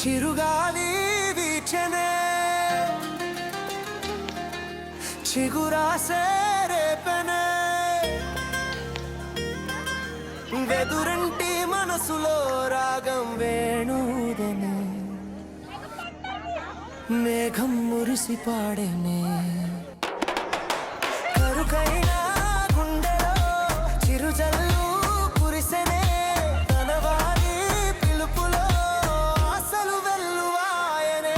చిరుగాలి వీచెనే చిగురాసే రేపెనే వెదురంటి మనసులో రాగం వేణుదనే మేఘం మురిసి పాడేనే కరుకైన గుండెలో చిరుజల్లు కురిసెనే తన వారి పిలుపులో ఆశలు వెల్లువాయనే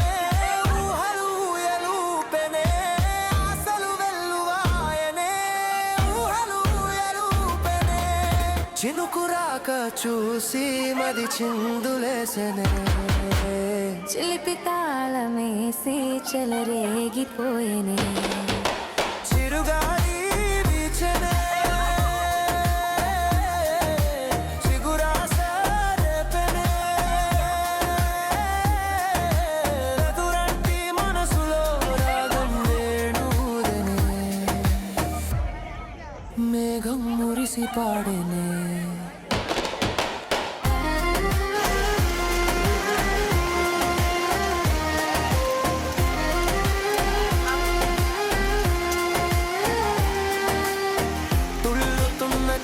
ఊహలు ఎలుపెనే ఆశలు వెల్లువాయనే ఊహలు ఎలుపెనే చినుకురాక చూసి మది చిందులేసెనే చిలిపి తాళమేసి చెలరేగిపోయేనే చిరుగాలి వీచెనే చిగురాసే రేపెనే ఎదురంటి మనసులో రాగం వేణుదనే మేఘం మురిసి పాడేనే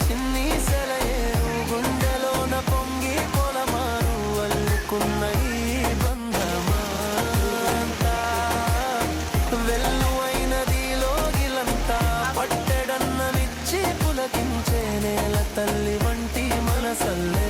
చిన్ని సెలయేరు గుండెలోన పొంగి పొలమారు అల్లుకున్న ఈ బంధమంతా వెల్లువైనది లోగిలంతా పట్టెడన్నమిచ్చి పులకించే నేల తల్లి వంటి మనసల్లే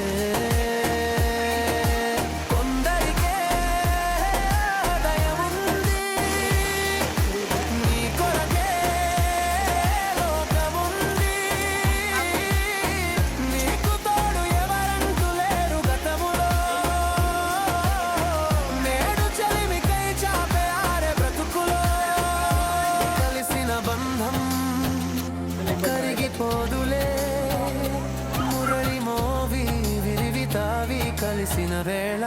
కరిగిపోదులే మురళి మోవి విరివి తావి కలిసిన వేళ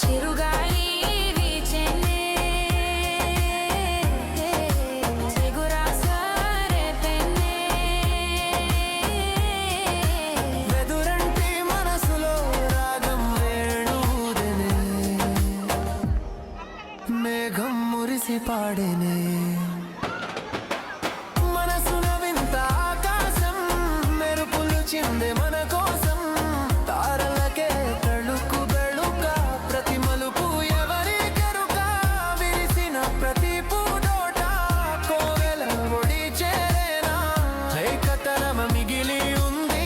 చిరుగాలి వీచెనే చిగురాసే రేపెనే వెదురంటి మనసులో రాగం వేణుదనే మేఘం మురిసి పాడేనే చిందే మన కోసం తారలకే తళుకు బెళుక ప్రతి మలుపు ఎవరి కెరుక విరిసిన ప్రతి పూడోట కోవెల ఒడి చేరేనా ఏకతరమ మిగిలి ఉంది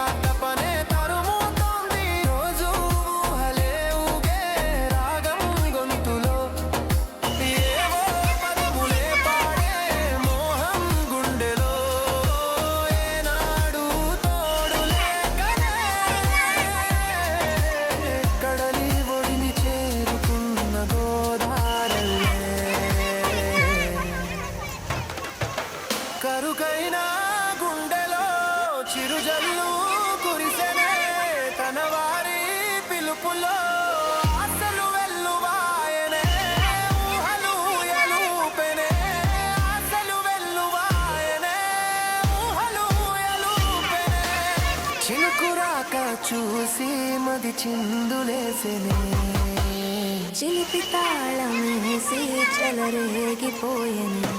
ఆటపనే తరుముతోంది రోజు ఊహలే ఊగే రాగం గొంతులో ఏవో పదములే పాడే మోహం గుండెలో కరుకైన గుండెలో చిరుజల్లు కురిసెనే తన వారి పిలుపులో ఆశలు వెల్లువాయనే ఊహలు ఎలుపెనే ఆశలు వెల్లువాయనే ఊహలు ఎలుపెనే చినుకురాక చూసి మది చిందులేసెనే చిలిపి తాళమేసి చెలరేగిపోయేనే